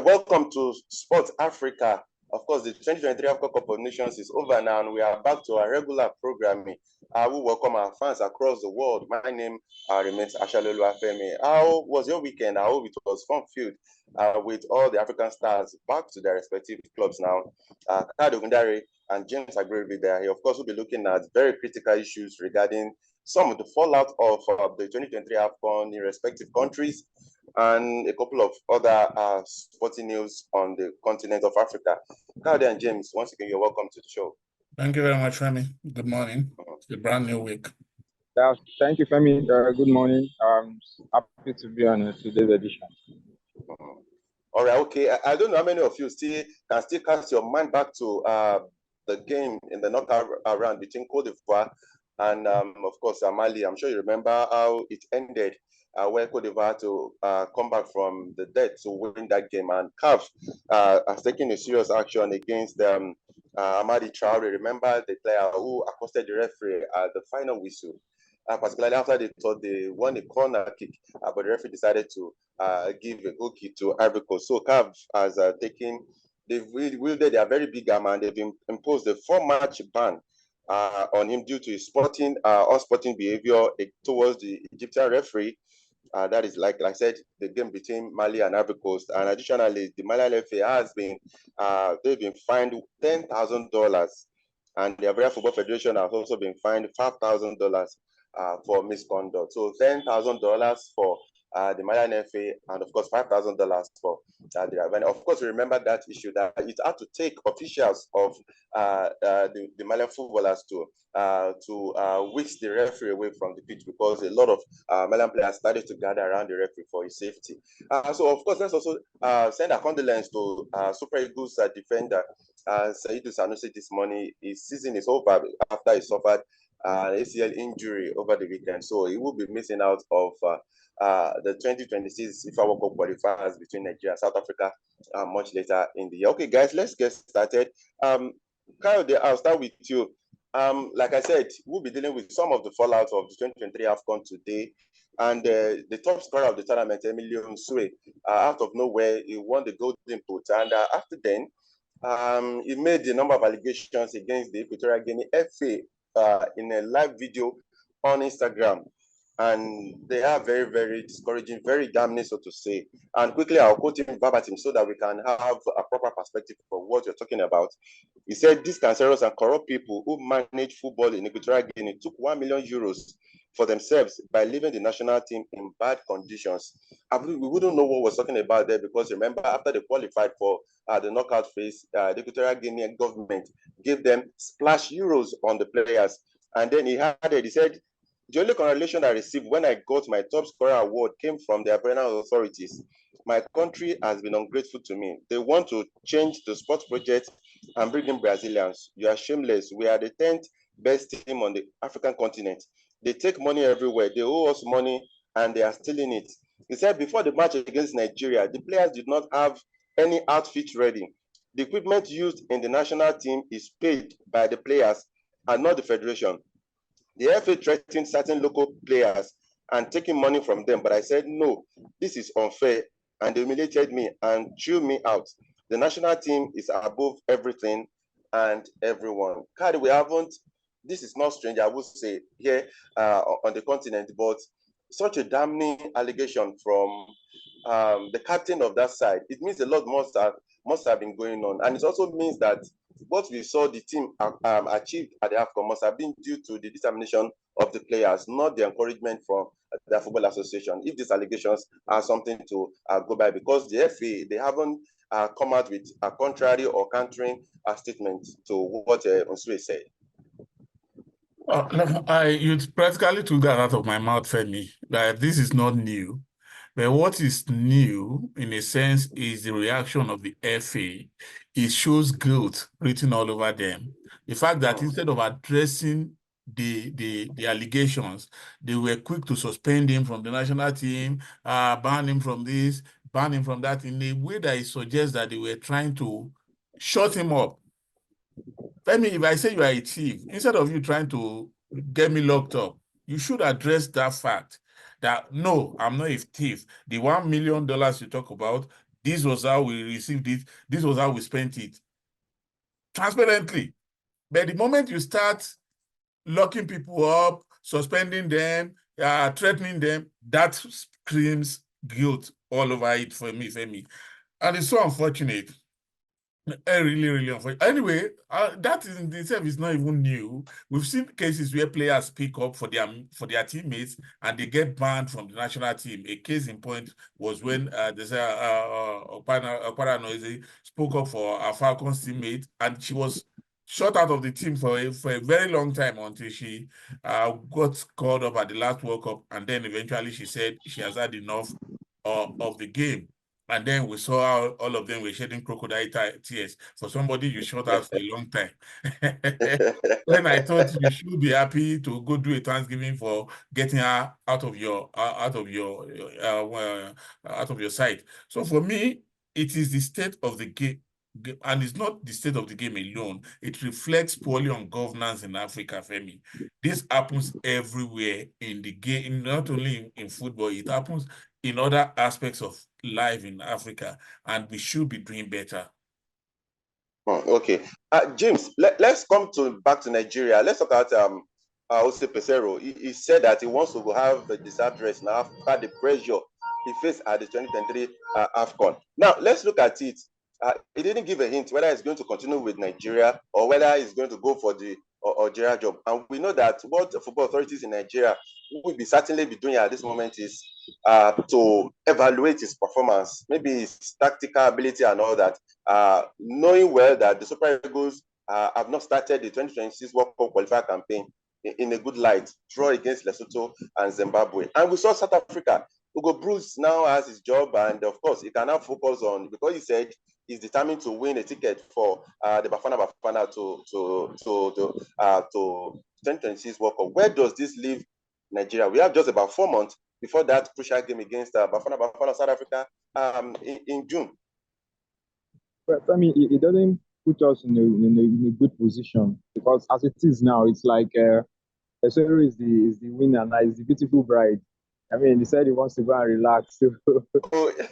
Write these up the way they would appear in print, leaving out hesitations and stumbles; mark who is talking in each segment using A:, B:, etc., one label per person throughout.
A: Welcome to Sports Africa. Of course, the 2023 AFCON Cup of Nations is over now, and we are back to our regular programming. We welcome our fans across the world. My name remains Ashalolu Afemi. How was your weekend? I hope it was fun-filled with all the African stars back to their respective clubs now. Kado Gundare and James Agrevi there. Of course, we'll be looking at very critical issues regarding some of the fallout of the 2023 AFCON in respective countries, and a couple of other sporting news on the continent of Africa. Kado and James, once again, you're welcome to the show.
B: Thank you very much, Femi. Good morning. It's a brand new week.
C: Thank you, Femi. Good morning. Happy to be on today's edition.
A: All right, okay. I don't know how many of you can still cast your mind back to the game in the knockout round between Cote d'Ivoire and, of course, Mali. I'm sure you remember how it ended, where Cote d'Ivoire had to come back from the dead to win that game. And CAF has taken a serious action against Amadi Traore. Remember the player who accosted the referee at the final whistle, particularly after they thought they won a corner kick, but the referee decided to give a goal kick to Ivory Coast. So CAF has they've wielded their very big arm, and they've imposed a 4-match ban on him due to his unsporting behavior towards the Egyptian referee. That is, like I said, the game between Mali and Ivory Coast. And additionally, the Malian FA has been they've been fined $10,000, and the Ivorian Football Federation has also been fined $5,000 for misconduct. So $10,000 for the Malian FA, and of course $5,000 for the Ivorian. Of course, remember that issue that it had to take officials of the Malian footballers to whisk the referee away from the pitch, because a lot of Malian players started to gather around the referee for his safety. So of course, let's also send our condolence to Super Eagles defender Seydou Sanusi this morning. His season is over after he suffered ACL injury over the weekend, so he will be missing out of the 2026 FIFA World Cup qualifiers between Nigeria and South Africa much later in the year. Okay, guys, let's get started. Kyle, I'll start with you. Like I said, we'll be dealing with some of the fallout of the 2023 AFCON today. And the top scorer of the tournament, Emilio Nsue, out of nowhere, he won the Golden Boot. And after then, he made a number of allegations against the Equatorial Guinea FA in a live video on Instagram. And they are very, very discouraging, very damning, so to say. And quickly, I'll quote him verbatim so that we can have a proper perspective of what you're talking about. He said, "These cancerous and corrupt people who manage football in Equatorial Guinea took €1 million for themselves by leaving the national team in bad conditions." We wouldn't know what we're talking about there, because remember, after they qualified for the knockout phase, the Equatorial Guinea government gave them splash euros on the players. And then he said, "The only congratulation I received when I got my top scorer award came from the Ivorian authorities. My country has been ungrateful to me. They want to change the sports project and bring in Brazilians. You are shameless. We are the 10th best team on the African continent. They take money everywhere. They owe us money, and they are stealing it." He said before the match against Nigeria, the players did not have any outfit ready. The equipment used in the national team is paid by the players and not the federation. The FA threatened certain local players and taking money from them, but I said, no, this is unfair, and they humiliated me and threw me out. The national team is above everything and everyone. Kadi, this is not strange, I would say, here on the continent, but such a damning allegation from the captain of that side, it means a lot must have been going on. And it also means that what we saw the team achieve at the AFCON must have been due to the determination of the players, not the encouragement from the Football Association, if these allegations are something to go by, because the FA, they haven't come out with a contrary or countering statement to what Nsue said.
B: You practically took that out of my mouth, Femi, that this is not new. But what is new, in a sense, is the reaction of the FA. It shows guilt written all over them. The fact that instead of addressing the allegations, they were quick to suspend him from the national team, ban him from this, ban him from that, in a way that it suggests that they were trying to shut him up. I mean, if I say you are a thief, instead of you trying to get me locked up, you should address that fact that, no, I'm not a thief. The $1 million you talk about, This was how we received it. This was how we spent it. Transparently. But the moment you start locking people up, suspending them, threatening them, that screams guilt all over it for me, Femi. And it's so unfortunate. Really, really unfortunate. Anyway, that in itself is not even new. We've seen cases where players speak up for their teammates and they get banned from the national team. A case in point was when Okpara Noise spoke up for our Falcons teammate, and she was shut out of the team for a very long time until she got called up at the last World Cup, and then eventually she said she has had enough of the game. And then we saw how all of them were shedding crocodile tears for somebody you shut out for a long time. Then I thought you should be happy to go do a Thanksgiving for getting her out of your sight. So for me, it is the state of the game, and it's not the state of the game alone. It reflects poorly on governance in Africa, Femi. This happens everywhere in the game, not only in football. It happens in other aspects of life in Africa, and we should be doing better.
A: Okay, James, let's come back to Nigeria. Let's talk about Jose Peseiro. He said that he wants to have the deserved rest now after the pressure he faced at the 2023 AFCON. Now, let's look at it. He didn't give a hint whether he's going to continue with Nigeria or whether he's going to go for the Algeria job. And we know that what the football authorities in Nigeria will certainly be doing at this moment is to evaluate his performance, maybe his tactical ability and all that, knowing well that the Super Eagles have not started the 2026 World Cup qualifier campaign in a good light, draw against Lesotho and Zimbabwe. And we saw South Africa. Hugo Bruce now has his job, and of course, he can now focus on, because he said he's determined to win a ticket for the Bafana to 2026 World Cup. Where does this leave Nigeria? We have just about 4 months before that crucial game against Bafana South Africa in June.
C: But I mean, it doesn't put us in a good position, because as it is now, it's like Peseiro is the winner now, is the beautiful bride. I mean, he said he wants to go and relax. So,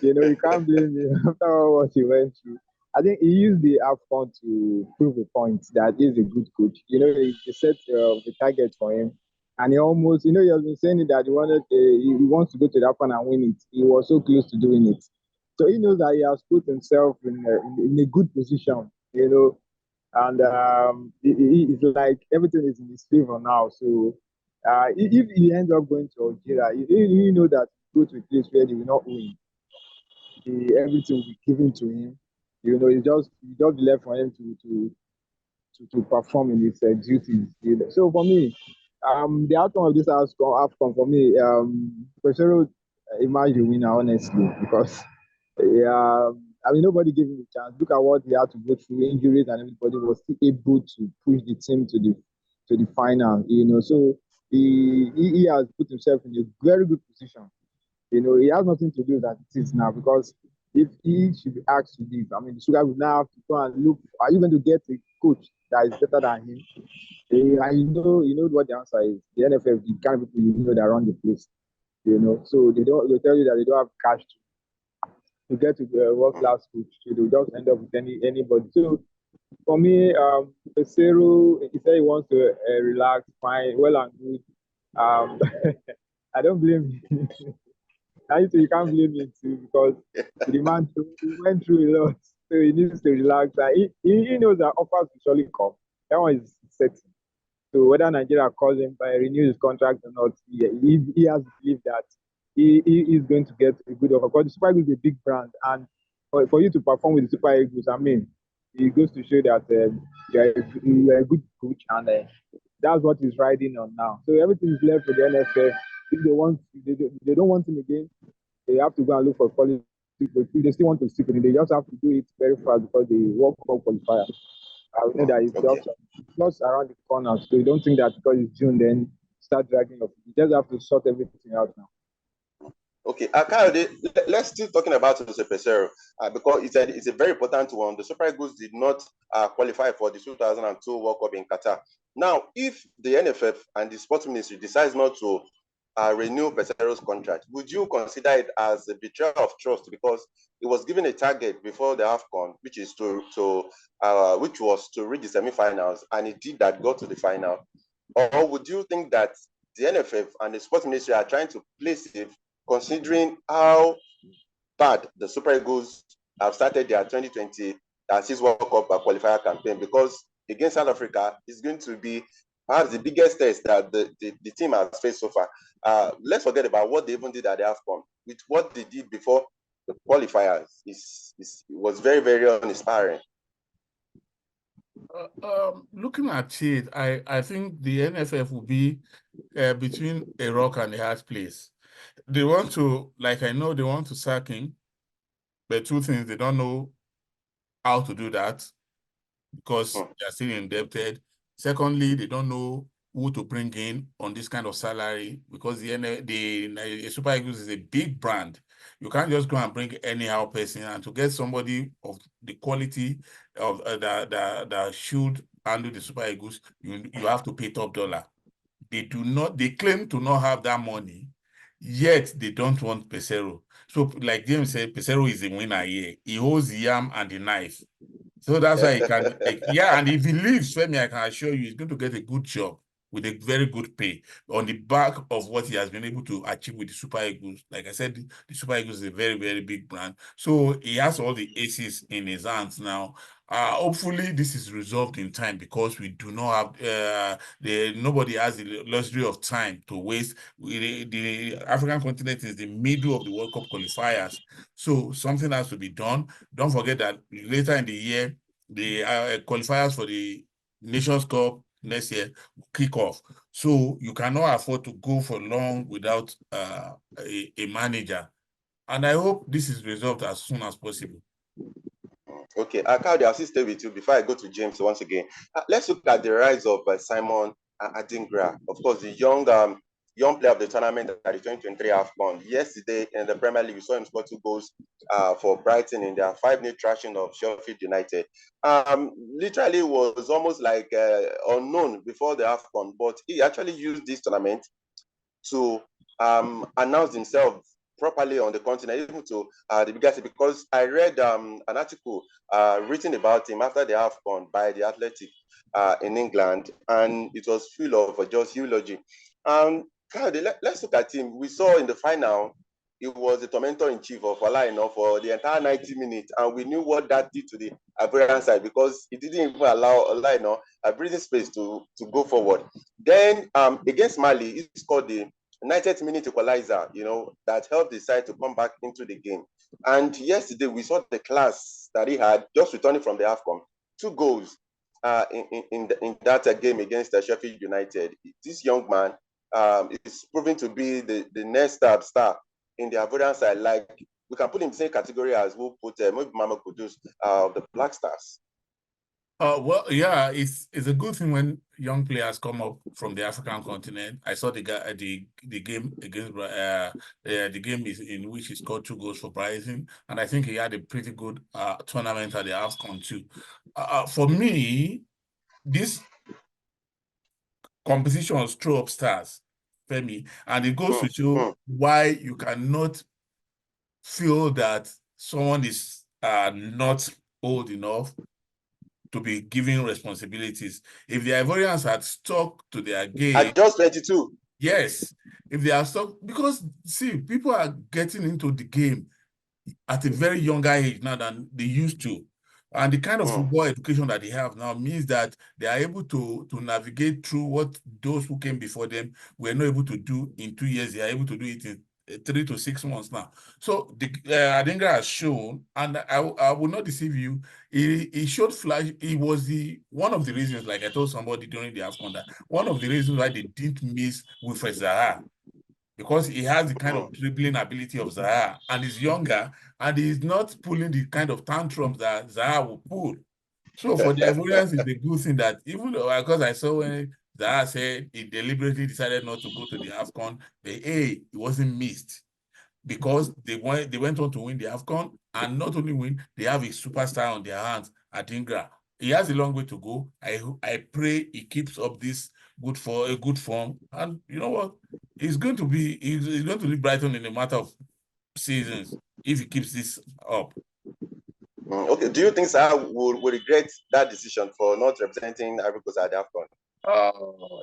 C: you can't blame him after what he went through. I think he used the AFCON to prove a point that he's a good coach. He set the target for him. And he almost, he has been saying that he wants to go to the AFCON and win it. He was so close to doing it. So he knows that he has put himself in a good position, and it's like everything is in his favor now. So if he ends up going to Algeria, you know that he go to a place where they will not win. Everything will be given to him. It's just be left for him to perform in his duties. So for me, the outcome of this AFCON for me, Peseiro emerged the winner, honestly, because nobody gave him a chance. Look at what he had to go through, injuries, and everybody was still able to push the team to the final. So he has put himself in a very good position. He has nothing to do that it is now, because if he should be asked to leave, the Sugar will now have to go and look. Are you going to get a coach that is better than him? You know what the answer is. The NFF, the kind of people that run the place. So they tell you that they don't have cash to get to a world-class coach. So they'll just end up with anybody. So for me, Peseiro, he said he wants to relax, fine, well and good. I don't blame him. You can't blame him too, because the man went through a lot. So he needs to relax. He knows that offers will surely come. That one is certain. So whether Nigeria calls him by renew his contract or not, he has to believe that he is going to get a good offer. Because the Super Eagles is a big brand, and for you to perform with the Super Eagles, it goes to show that you are a good coach, and that's what he's riding on now. So everything is left for the NFF. If they don't want him again, they have to go and look for quality. But if they still want to stick with him, they just have to do it very fast, because the World Cup qualifier. I know that it's just around the corner. So you don't think that because it's June, then start dragging up. You just have to sort everything out now.
A: Okay, Kayode, let's still talking about Jose Peseiro, because it's a very important one. The Super Eagles did not qualify for the 2002 World Cup in Qatar. Now, if the NFF and the Sports Ministry decides not to renew Peseiro's contract. Would you consider it as a betrayal of trust because he was given a target before the AFCON, which is which was to reach the semi-finals, and he did that, got to the final? Or would you think that the NFF and the sports ministry are trying to play safe, considering how bad the Super Eagles have started their 2026 World Cup qualifier campaign? Because against South Africa, it's going to be perhaps the biggest test that the team has faced so far. Let's forget about what they even did at the AFCON. With what they did before the qualifiers, was very, very uninspiring.
B: Looking at it, I think the NFF will be between a rock and a hard place. They want to, like I know, they want to sack him, but two things, they don't know how to do that because they're still indebted. Secondly, they don't know who to bring in on this kind of salary because the Super Eagles is a big brand. You can't just go and bring anyhow person, and to get somebody of the quality of that should handle the Super Eagles, you have to pay top dollar. They claim to not have that money, yet they don't want Peseiro. So, like James said, Peseiro is a winner here. He holds the yam and the knife. So that's why he can, yeah, and if he leaves, Femi, I can assure you, he's going to get a good job with a very good pay on the back of what he has been able to achieve with the Super Eagles. Like I said, the Super Eagles is a very, very big brand. So he has all the aces in his hands now. Hopefully this is resolved in time because we do not have nobody has the luxury of time to waste. The African continent is the middle of the World Cup qualifiers, so something has to be done. Don't forget that later in the year, the qualifiers for the Nations Cup next year will kick off. So you cannot afford to go for long without a manager. And I hope this is resolved as soon as possible.
A: Okay, Kaudi, I'll stay with you before I go to James once again. Let's look at the rise of Simon Adingra. Of course, the young player of the tournament at the 2023 AFCON. Yesterday in the Premier League, we saw him score 2 goals for Brighton in their 5-0 thrashing of Sheffield United. Literally was almost like unknown before the AFCON, but he actually used this tournament to announce himself properly on the continent, even to the biggest, because I read an article written about him after the AFCON by the Athletic in England, and it was full of just eulogy. Let's look at him. We saw in the final, he was the tormentor-in-chief of Alaino for the entire 90 minutes, and we knew what that did to the Ivorian side because it didn't even allow Alaino a breathing space to go forward. Then against Mali, he scored the 90th minute equalizer, that helped the side to come back into the game. And yesterday, we saw the class that he had just returning from the AFCON. 2 goals in that game against Sheffield United. This young man is proving to be the next star in the Ivorian side. Like, we can put him in the same category as we'll put maybe Mama Kudus of the Black Stars.
B: Well, yeah, it's a good thing when young players come up from the African continent. I saw the game against the game is in which he scored 2 goals for Brighton, and I think he had a pretty good tournament at the AFCON too. For me, this competition was throw up stars, Femi, and it goes to show why you cannot feel that someone is not old enough to be given responsibilities. If the Ivorians had stuck to their game,
A: at just 22,
B: yes, if they are stuck, because see, people are getting into the game at a very younger age now than they used to. And the kind of football education that they have now means that they are able to navigate through what those who came before them were not able to do in 2 years. They are able to do it in 3 to 6 months now. So Adingra has shown, and I will not deceive you, he showed flash. He was one of the reasons, like I told somebody during the AFCON, that one of the reasons why they didn't miss Wilfred Zaha, because he has the kind of dribbling ability of Zaha, and he's younger, and he's not pulling the kind of tantrums that Zaha will pull. So for the Ivorians, it's a good thing that even though, because I saw when Zaha said he deliberately decided not to go to the AFCON, it wasn't missed, because they went on to win the AFCON, and not only win, they have a superstar on their hands, Adingra, he has a long way to go. I pray he keeps up this good form, and you know what? He's going to lead Brighton in a matter of seasons if he keeps this up.
A: Okay. Do you think Salah will regret that decision for not representing Ivory Coast at the AFCON?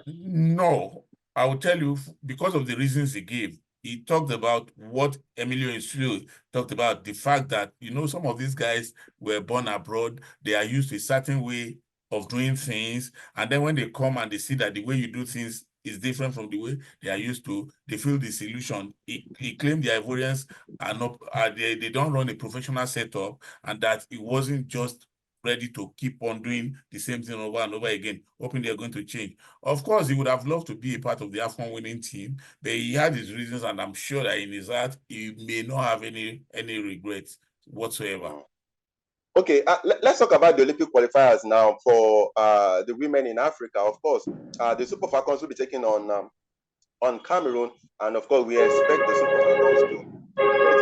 B: No, I will tell you because of the reasons he gave. He talked about what Emilio Insulo talked about, the fact that, some of these guys were born abroad, they are used to a certain way of doing things, and then when they come and they see that the way you do things is different from the way they are used to, they feel disillusioned. He claimed the Ivorians are not, they don't run a professional setup, and that it wasn't just ready to keep on doing the same thing over and over again, hoping they're going to change. Of course, he would have loved to be a part of the AFCON winning team, but he had his reasons, and I'm sure that in his heart, he may not have any regrets whatsoever.
A: Okay, let's talk about the Olympic qualifiers now for the women in Africa. Of course, the Super Falcons will be taking on Cameroon, and of course, we expect the Super Falcons to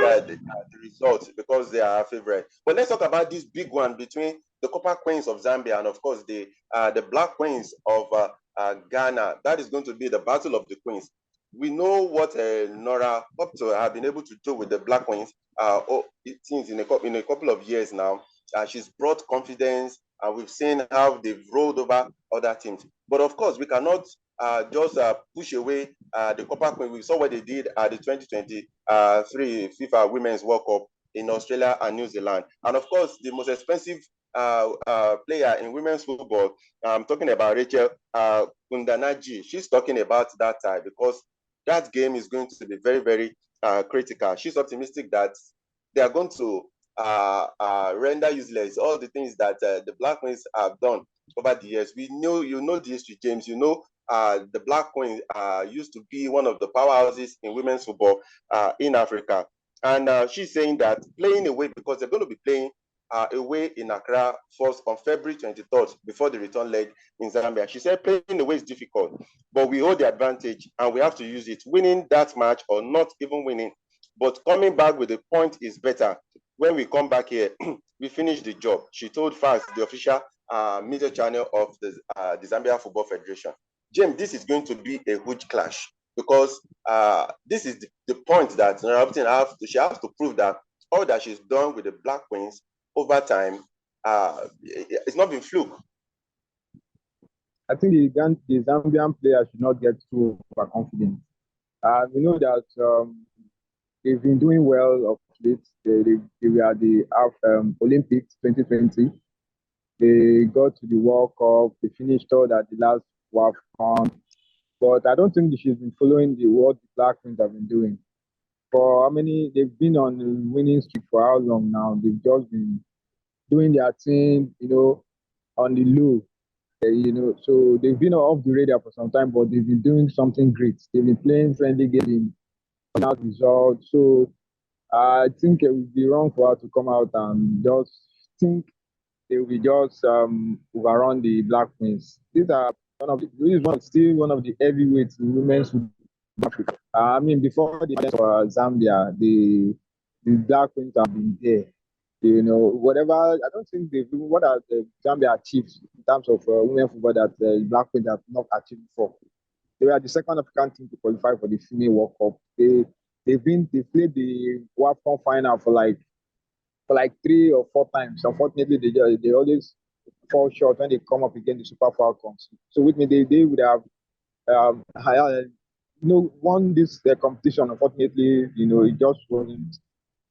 A: get the results because they are our favorite. But let's talk about this big one between the Copper Queens of Zambia and, of course, the Black Queens of Ghana. That is going to be the battle of the Queens. We know what Nora Opto have been able to do with the Black Queens. It seems in a couple of years now. She's brought confidence, and we've seen how they've rolled over other teams. But of course, we cannot just push away the Copper Queen. We saw what they did at the 2023 FIFA Women's World Cup in Australia and New Zealand. And of course, the most expensive player in women's football, I'm talking about Rachel Kundanaji. She's talking about that because that game is going to be very, very critical. She's optimistic that they are going to render useless all the things that the Black Queens have done over the years. You know the history, James. You know the Black Queens used to be one of the powerhouses in women's football in Africa. And she's saying that playing away, because they're going to be playing away in Accra first on February 23rd before the return leg in Zambia. She said playing away is difficult, but we hold the advantage and we have to use it. Winning that match or not even winning, but coming back with a point is better. When we come back here, we finish the job. She told FAS, the official media channel of the Zambia Football Federation. James, this is going to be a huge clash because this is the point that she has to prove that all that she's done with the Black Queens over time, it's not been fluke.
C: I think the Zambian players should not get too overconfident. We know that they've been doing well of late. They were at the Olympics 2020. They got to the World Cup. They finished third at the last AFCON. But I don't think she's been following what the Black Queens have been doing. For how many? They've been on the winning streak for how long now? They've just been doing their thing, on the low. So they've been off the radar for some time, but they've been doing something great. They've been playing friendly games, out results. So I think it would be wrong for her to come out and just think they will just overrun the Black Queens. This is still one of the heavyweights in women's football in Africa. I mean, before the Zambia, the Black Queens have been there. Whatever, I don't think what are the Zambia achieved in terms of women football that the Black Queens have not achieved before. They were the second African team to qualify for the Female World Cup. They played the AFCON final for like 3 or 4 times. Unfortunately, they always fall short when they come up against the Super Falcons. So with me, they would have won this competition. Unfortunately, it just wasn't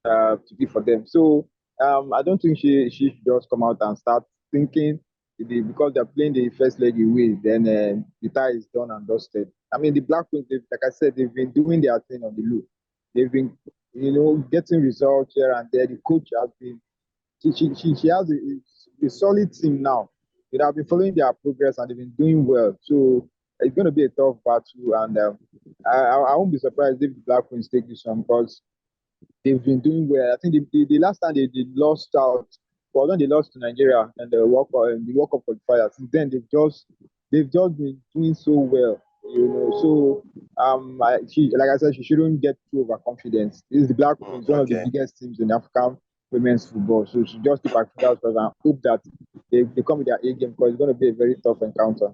C: to be for them. So I don't think she should just come out and start thinking because they're playing the first leg away, then the tie is done and dusted. I mean, the Black Queens, like I said, they've been doing their thing on the low. They've been, getting results here and there. The coach has been, she has a solid team now. They have been following their progress and they've been doing well. So it's going to be a tough battle, and I won't be surprised if the Black Queens take this one because they've been doing well. I think the last time they lost out, well, when they lost to Nigeria and the World Cup qualifiers, since then they've just been doing so well. So like I said, she shouldn't get too overconfident. This is the Black Queens, one of the biggest teams in African women's football. So she just keep her fingers crossed and hope that they come with their A game because it's going to be a very tough encounter.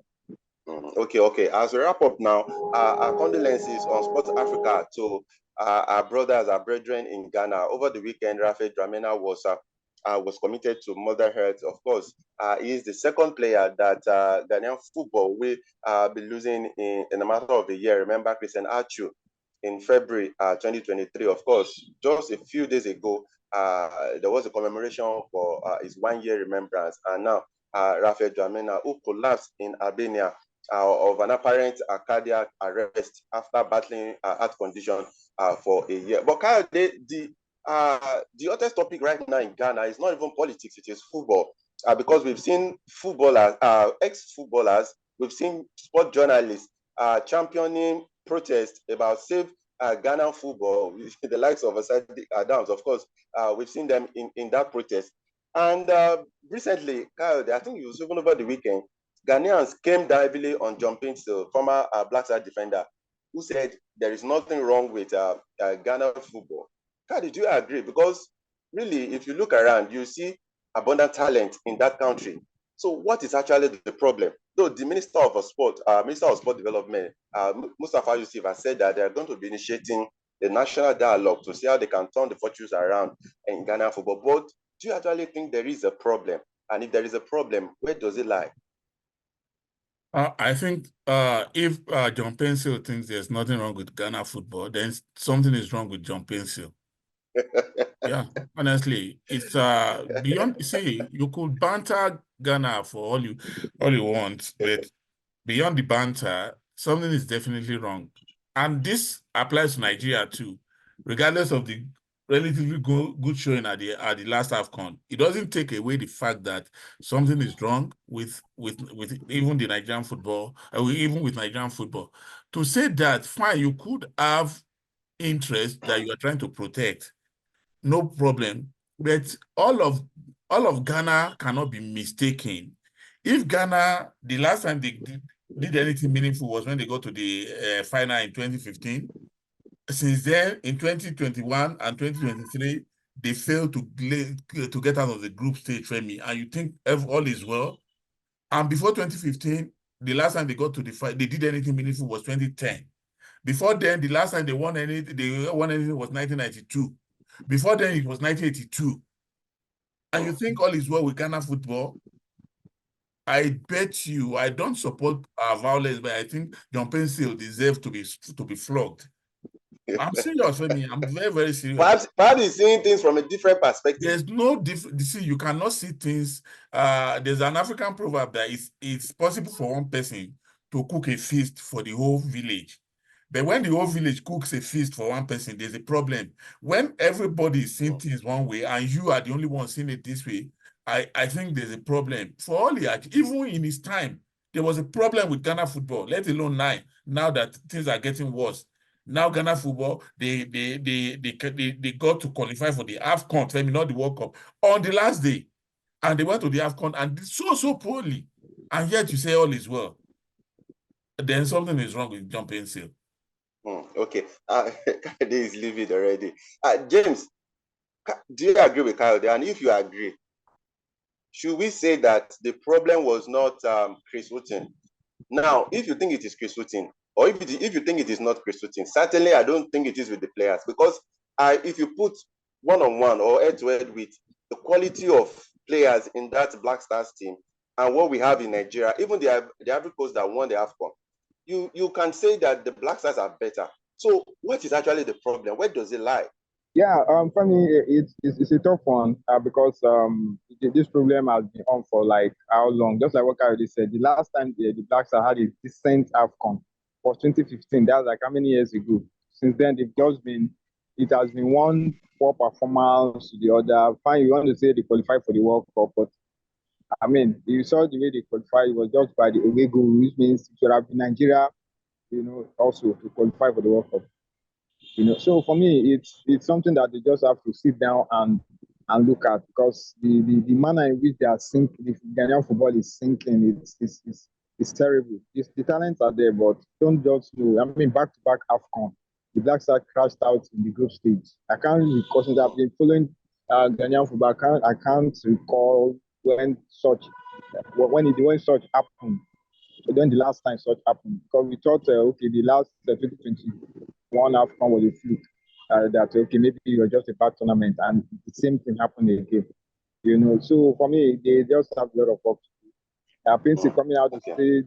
A: Okay. As we wrap up now, our condolences on Sports Africa to our brothers, our brethren in Ghana. Over the weekend, Raphael Dramena was committed to mother health. Of course, he is the second player that Ghanaian football will be losing in a matter of a year. Remember Christian Achu in February 2023. Of course, just a few days ago, there was a commemoration for his 1 year remembrance, and now Raphael Dramena, who collapsed in Albania of an apparent cardiac arrest after battling heart condition for a year. But Kyle, the hottest topic right now in Ghana is not even politics; it is football. Because we've seen footballers, ex-footballers, we've seen sport journalists championing protests about save Ghana football, the likes of Sadiq Adams. Of course, we've seen them in that protest. And recently, Kyle, I think it was even over the weekend, Ghanaians came down heavily on John Paintsville, former Black Star defender, who said there is nothing wrong with Ghana football. How did you agree? Because really, if you look around, you see abundant talent in that country. So what is actually the problem? Though the Minister of Sport Development, Mustafa Yusuf, has said that they are going to be initiating the national dialogue to see how they can turn the fortunes around in Ghana football. But do you actually think there is a problem? And if there is a problem, where does it lie?
B: I think if John Pencil thinks there's nothing wrong with Ghana football, then something is wrong with John Pencil. Yeah, honestly, it's beyond. See, you could banter Ghana for all you want, but beyond the banter, something is definitely wrong. And this applies to Nigeria too, regardless of the relatively good showing at the last AFCON. It doesn't take away the fact that something is wrong with even the Nigerian football, even with Nigerian football. To say that, fine, you could have interest that you are trying to protect, no problem. But all of Ghana cannot be mistaken. If Ghana, the last time they did anything meaningful was when they got to the final in 2015. Since then, in 2021 and 2023, they failed to get out of the group stage, Femi. And you think all is well? And before 2015, the last time they got to the fight, they did anything meaningful was 2010. Before then, the last time they won anything was 1992. Before then, it was 1982. And you think all is well with Ghana football? I bet you, I don't support violence, but I think John Pencil deserves to be flogged. I'm serious, for me. I'm very, very serious.
A: Perhaps he's seeing things from a different perspective.
B: There's no different. See, you cannot see things. There's an African proverb that it's possible for one person to cook a feast for the whole village. But when the whole village cooks a feast for one person, there's a problem. When everybody is seeing things one way and you are the only one seeing it this way, I think there's a problem. For all even in his time, there was a problem with Ghana football, let alone now that things are getting worse. Now Ghana football, they got to qualify for the AFCON, not the World Cup, on the last day. And they went to the AFCON and did so poorly. And yet you say all is well. Then something is wrong with John Pencil.
A: Okay. This is livid already. James, do you agree with Kyle? And if you agree, should we say that the problem was not Chris Wooten? Now, if you think it is Chris Wooten, or if you think it is not Chris Wooten, certainly I don't think it is with the players, because if you put one-on-one or head-to-head with the quality of players in that Black Stars team and what we have in Nigeria, even the Ivory Coast that won the AFCON, you can say that the Black Stars are better. So what is actually the problem? Where does it lie?
C: Yeah, for me, it's a tough one because this problem has been on for like how long? Just like what I already said, the last time the Black Stars had a decent AFCON was 2015. That was like how many years ago? Since then, it has been one poor performance to the other. Fine, you want to say they qualified for the World Cup, but I mean, you saw the way they qualified, it was just by the away goal, which means it should have been Nigeria, also to qualify for the World Cup. So for me, it's something that they just have to sit down and look at, because the manner in which they are sinking, the Ghanaian football is sinking, it's terrible. The talents are there, but don't just know. I mean, back-to-back AFCON, the Black Stars crashed out in the group stage. I can't recall, since I've been following Ghanaian football, I can't recall when such when such happened, when the last time such happened, because we thought, okay, the last 2021 AFCON was a fluke, that okay, maybe it was just a bad tournament, and the same thing happened again. You know, so for me, they just have a lot of work. Peseiro coming out to say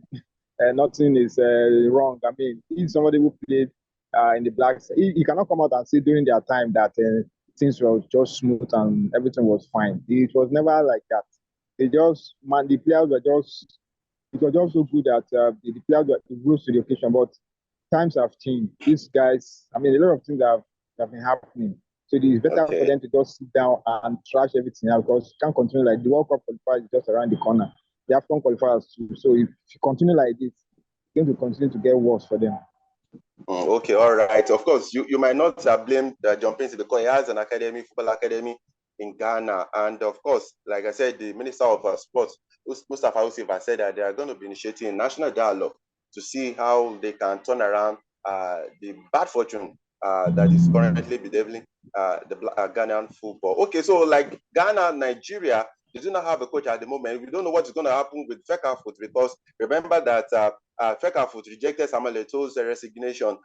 C: nothing is wrong. I mean, he's somebody who played in the Blacks. He cannot come out and say during their time that things were just smooth and everything was fine. It was never like that. The players were just, it was just so good that the players rose to the occasion. But times have changed. These guys, I mean, a lot of things have been happening. So it is better for them to just sit down and trash everything out, because you can't continue like the World Cup qualifiers is just around the corner. The AFCON qualifiers too. So if you continue like this, it's going to continue to get worse for them.
A: Okay, all right. Of course, you might not blame John Peseiro because he has an academy, football academy in Ghana. And of course, like I said, the Minister of Sports, Mustafa Usifa, said that they are going to be initiating national dialogue to see how they can turn around the bad fortune that is currently bedeviling the Ghanaian football. Okay, so like Ghana, Nigeria, they do not have a coach at the moment. We don't know what is going to happen with Fecafoot, because remember that Fecafoot rejected Samuel Eto'o's resignation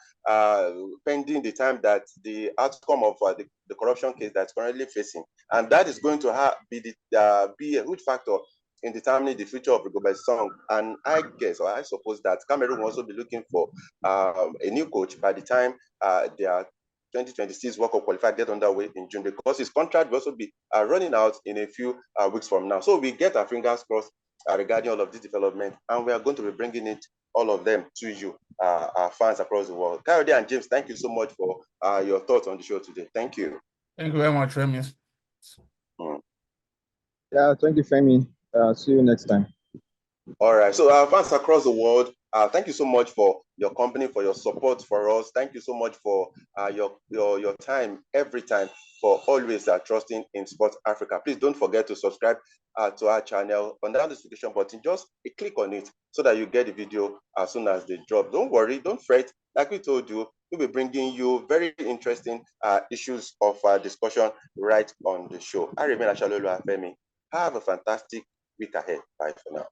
A: pending the time that the outcome of the corruption case that's currently facing. And that is going to be a huge factor in determining the future of Rigobert Song. And I guess, or I suppose that Cameroon will also be looking for a new coach by the time their 2026 World Cup qualifier get underway in June, because his contract will also be running out in a few weeks from now. So we get our fingers crossed regarding all of this development, and we are going to be bringing it, all of them, to you, our fans across the world. Kayode and James, thank you so much for your thoughts on the show today. Thank you.
B: Thank you very much, Femi.
C: Yeah, thank you, Femi. See you next time.
A: All right. So our fans across the world, thank you so much for your company, for your support for us. Thank you so much for your time every time, for always trusting in Sports Africa. Please don't forget to subscribe to our channel on that notification button. Just click on it so that you get the video as soon as they drop. Don't worry, don't fret. Like we told you, we'll be bringing you very interesting issues of discussion right on the show. I remain Ashalolu Afemi. Have a fantastic week ahead. Bye for now.